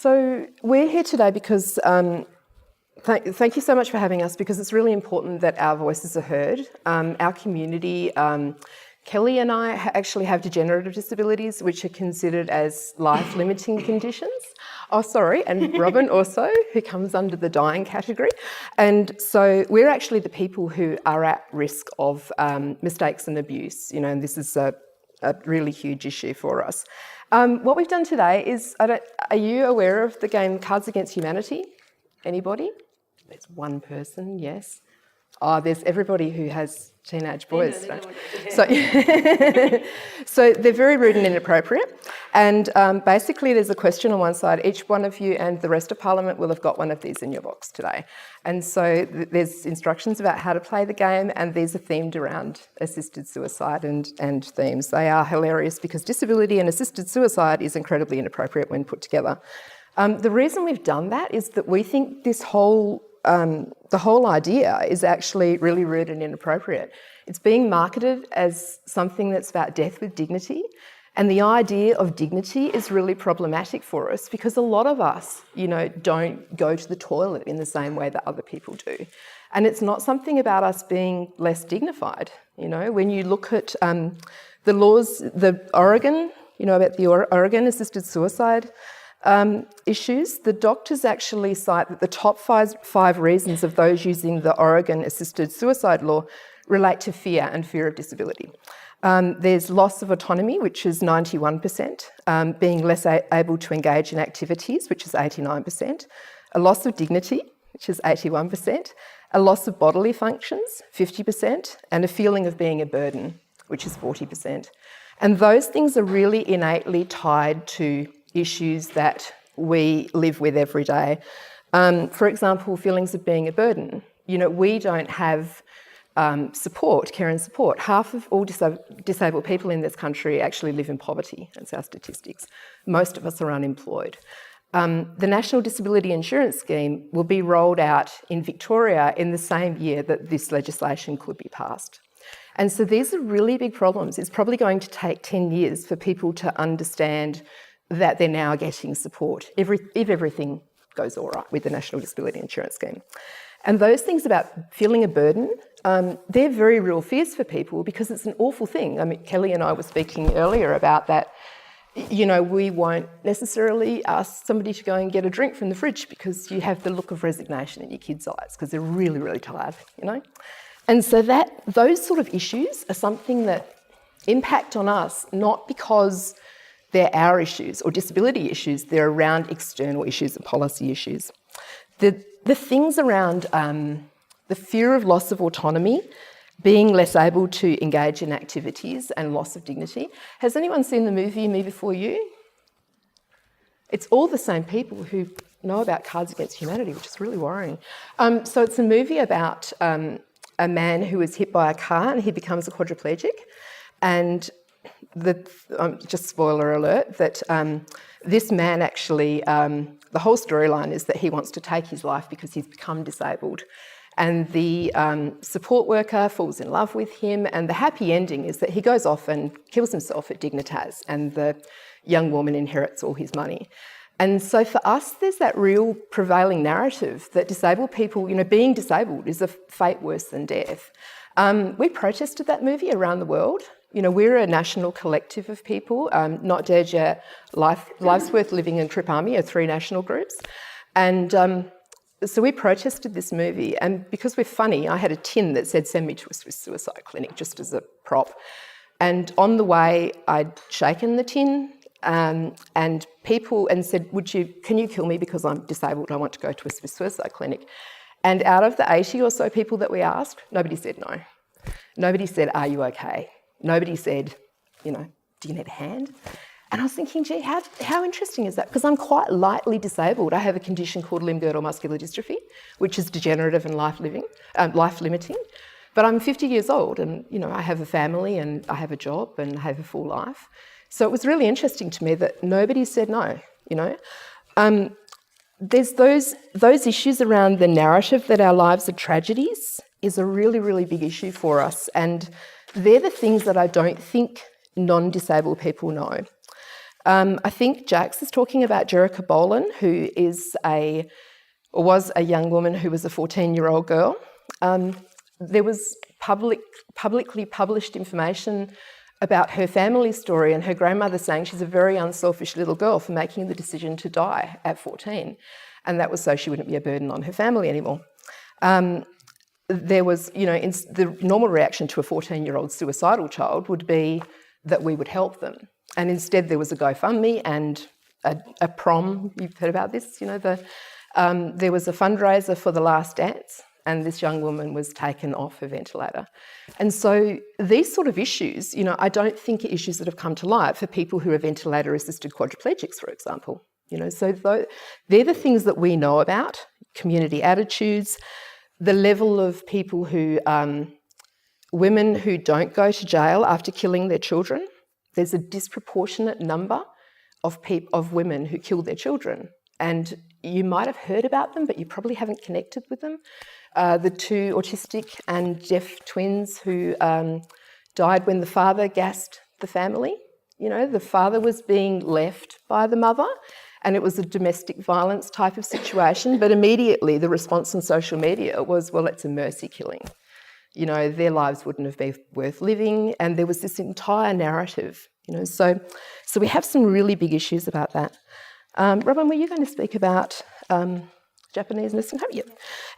So we're here today because, thank you so much for having us, because it's really important that our voices are heard. Our community, Kelly and I actually have degenerative disabilities which are considered as life-limiting conditions. Oh, sorry, and Robin also, who comes under the dying category. And so we're actually the people who are at risk of mistakes and abuse, and this is a really huge issue for us. What we've done today is, are you aware of the game Cards Against Humanity? Anybody? There's one person, yes. Oh, there's everybody who has teenage boys. So they're very rude and inappropriate. And basically there's a question on one side. Each one of you and the rest of Parliament will have got one of these in your box today. And so there's instructions about how to play the game, and these are themed around assisted suicide and themes. They are hilarious because disability and assisted suicide is incredibly inappropriate when put together. The reason we've done that is that we think this the whole idea is actually really rude and inappropriate. It's being marketed as something that's about death with dignity, and the idea of dignity is really problematic for us because a lot of us, don't go to the toilet in the same way that other people do. And it's not something about us being less dignified. When you look at the laws, the Oregon, about the Oregon assisted suicide issues, the doctors actually cite that the top five reasons of those using the Oregon assisted suicide law relate to fear and fear of disability. There's loss of autonomy, which is 91%, being less able to engage in activities, which is 89%, a loss of dignity, which is 81%, a loss of bodily functions, 50%, and a feeling of being a burden, which is 40%. And those things are really innately tied to issues that we live with every day. For example, feelings of being a burden. We don't have support, care and support. Half of all disabled people in this country actually live in poverty. That's our statistics. Most of us are unemployed. The National Disability Insurance Scheme will be rolled out in Victoria in the same year that this legislation could be passed. And so these are really big problems. It's probably going to take 10 years for people to understand that they're now getting support if everything goes all right with the National Disability Insurance Scheme. And those things about feeling a burden, they're very real fears for people because it's an awful thing. I mean, Kelly and I were speaking earlier about that. We won't necessarily ask somebody to go and get a drink from the fridge because you have the look of resignation in your kids' eyes because they're really, really tired, And so those sort of issues are something that impact on us, not because they're our issues or disability issues, they're around external issues and policy issues. The things around the fear of loss of autonomy, being less able to engage in activities and loss of dignity. Has anyone seen the movie Me Before You? It's all the same people who know about Cards Against Humanity, which is really worrying. So it's a movie about a man who is hit by a car and he becomes a quadriplegic. And just spoiler alert, that this man actually, the whole storyline is that he wants to take his life because he's become disabled. And the support worker falls in love with him, and the happy ending is that he goes off and kills himself at Dignitas, and the young woman inherits all his money. And so for us, there's that real prevailing narrative that disabled people, being disabled is a fate worse than death. We protested that movie around the world. We're a national collective of people. Not Dead Yet, Life's Worth Living and Trip Army are three national groups. And so we protested this movie. And because we're funny, I had a tin that said, "Send me to a Swiss suicide clinic," just as a prop. And on the way, I'd shaken the tin and said, can you kill me because I'm disabled? I want to go to a Swiss suicide clinic. And out of the 80 or so people that we asked, nobody said no. Nobody said, "Are you okay?" Nobody said, "Do you need a hand?" And I was thinking, gee, how interesting is that? Because I'm quite lightly disabled. I have a condition called limb-girdle muscular dystrophy, which is degenerative and life-limiting. But I'm 50 years old and, I have a family and I have a job and I have a full life. So it was really interesting to me that nobody said no, There's those issues around the narrative that our lives are tragedies is a really, really big issue for us. And they're the things that I don't think non-disabled people know. I think Jax is talking about Jerica Boland, who was a young woman who was a 14-year-old girl. There was publicly published information about her family story and her grandmother saying she's a very unselfish little girl for making the decision to die at 14. And that was so she wouldn't be a burden on her family anymore. There was, the normal reaction to a 14-year-old suicidal child would be that we would help them. And instead there was a GoFundMe and a prom. You've heard about this, there was a fundraiser for the last dance, and this young woman was taken off her ventilator. And so these sort of issues, I don't think are issues that have come to light for people who are ventilator-assisted quadriplegics, for example. So they're the things that we know about, community attitudes, the level of people who, women who don't go to jail after killing their children. There's a disproportionate number of women who kill their children. And you might have heard about them, but you probably haven't connected with them. The two autistic and deaf twins who died when the father gassed the family. The father was being left by the mother, and it was a domestic violence type of situation. But immediately the response on social media was, well, it's a mercy killing. Their lives wouldn't have been worth living. And there was this entire narrative, So we have some really big issues about that. Robin, were you going to speak about Japanese nursing home? Yeah.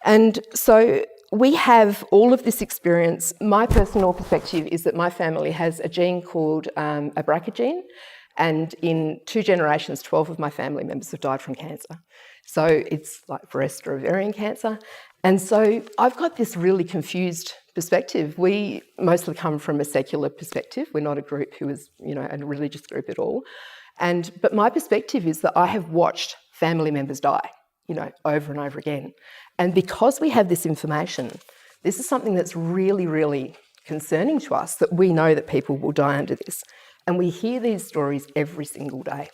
And so we have all of this experience. My personal perspective is that my family has a gene called a BRCA gene, and in 2 generations, 12 of my family members have died from cancer. So it's like breast or ovarian cancer. And so I've got this really confused perspective. We mostly come from a secular perspective. We're not a group who is, a religious group at all. But my perspective is that I have watched family members die, over and over again. And because we have this information, this is something that's really, really concerning to us, that we know that people will die under this. And we hear these stories every single day.